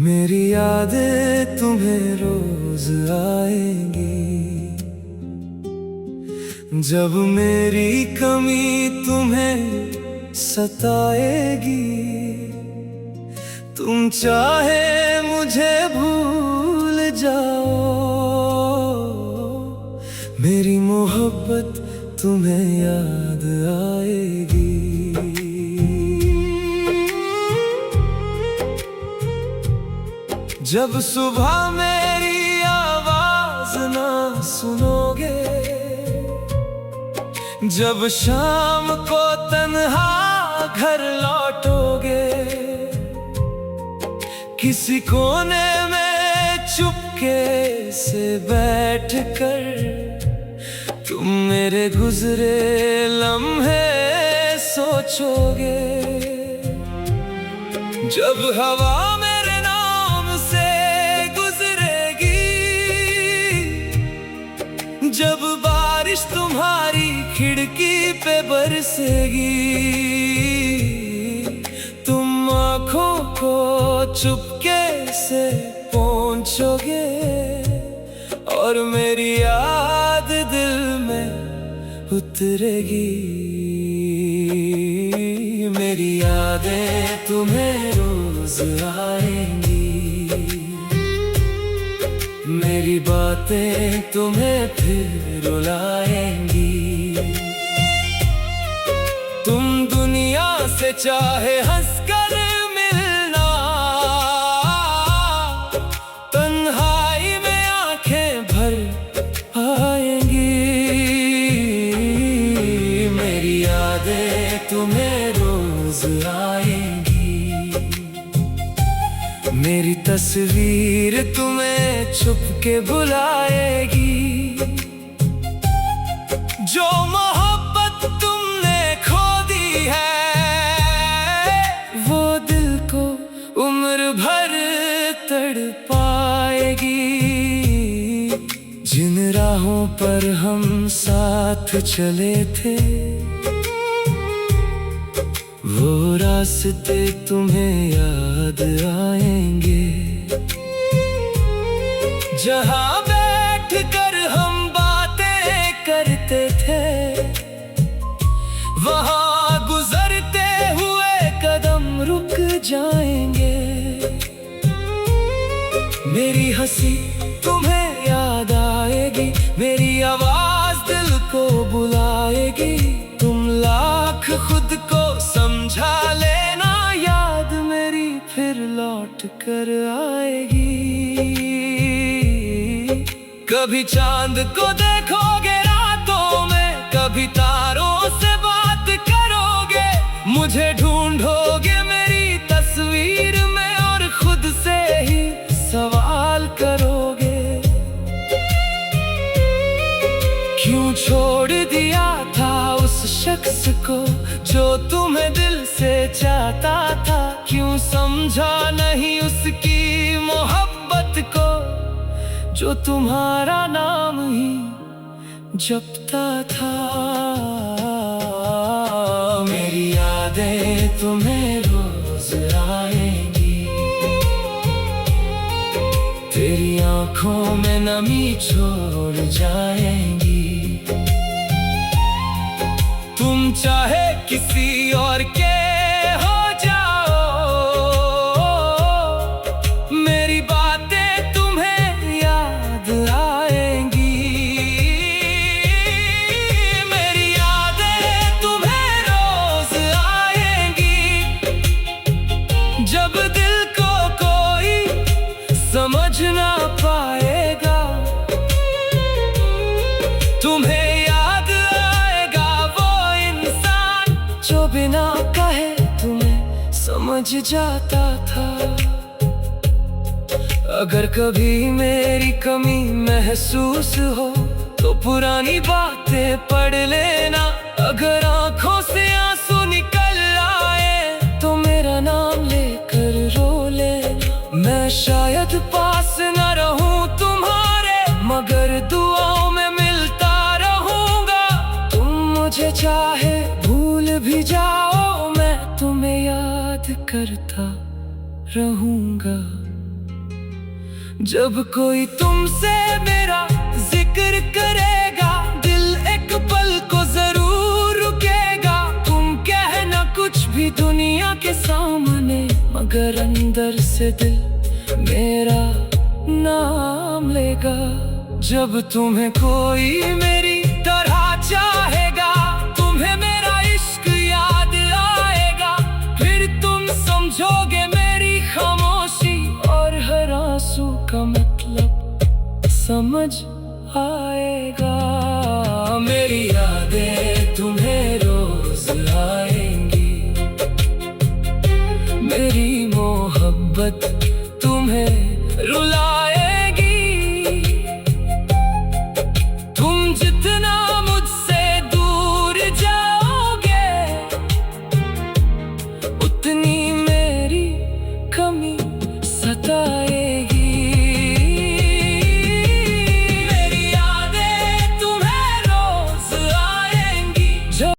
मेरी यादें तुम्हें रोज आएंगी, जब मेरी कमी तुम्हें सताएगी। तुम चाहे मुझे भूल जाओ, मेरी मोहब्बत तुम्हें याद आएगी। जब सुबह मेरी आवाज ना सुनोगे, जब शाम को तन्हा घर लौटोगे, किसी कोने में चुपके से बैठकर तुम मेरे गुजरे लम्हे सोचोगे। जब हवा मेरे नाम से गुजरेगी, जब बारिश तुम्हारी खिड़की पे बरसेगी, तुम आँखों को चुपके से पोंछोगे और मेरी याद दिल में उतरेगी। मेरी यादें तुम्हें रोज आएंगी, मेरी बातें तुम्हें फिर रुलाएंगी। तुम दुनिया से चाहे हंसकर मिलना, तन्हाई में आंखें भर आएंगी। मेरी यादें तुम्हें रोज आएंगी, मेरी तस्वीर तुम्हें छुप के बुलाएगी। जो मोहब्बत तुमने खो दी है, वो दिल को उम्र भर तड़पाएगी। जिन राहों पर हम साथ चले थे, वो रास्ते तुम्हें याद आएंगे। जहाँ बैठ कर हम बातें करते थे, वहाँ गुजरते हुए कदम रुक जाएंगे। मेरी हंसी तुम्हें याद आएगी, मेरी आवाज दिल को बुलाएगी। तुम लाख खुद को समझा लेना, याद मेरी फिर लौट कर आएगी। कभी चांद को देखोगे रातों में, कभी तारों से बात करोगे। मुझे ढूंढोगे मेरी तस्वीर में और खुद से ही सवाल करोगे, क्यों छोड़ दिया था उस शख्स को जो तुम्हें दिल से चाहता था। क्यों समझा नहीं उसकी मोहब्बत को जो तुम्हारा नाम ही जपता था। मेरी यादें तुम्हें रोज आएंगी, तेरी आंखों में नमी छोड़ जाएंगी। तुम चाहे किसी और के हो जाओ, मेरी बातें तुम्हें याद आएंगी। मेरी यादें तुम्हें रोज आएंगी, जब दिल को कोई समझ ना पाएगा। तुम्हें जो बिना कहे तुम्हें समझ जाता था। अगर कभी मेरी कमी महसूस हो तो पुरानी बातें पढ़ लेना। अगर आंखों से आंसू निकल आए तो मेरा नाम लेकर रो लेना। मैं शायद पास न रहूं तुम्हारे, मगर दुआओं में मिलता रहूंगा। तुम मुझे चाहे भूल भी जाओ, मैं तुम्हें याद करता रहूंगा। जब कोई तुमसे मेरा जिक्र करेगा, दिल एक पल को जरूर रुकेगा। तुम कहना कुछ भी दुनिया के सामने, मगर अंदर से दिल मेरा नाम लेगा। जब तुम्हें कोई मेरी तरह चाहेगा, तुम्हें मेरा इश्क याद आएगा। फिर तुम समझोगे मेरी खामोशी, और हर आंसू का मतलब समझ आएगा। मेरी यादें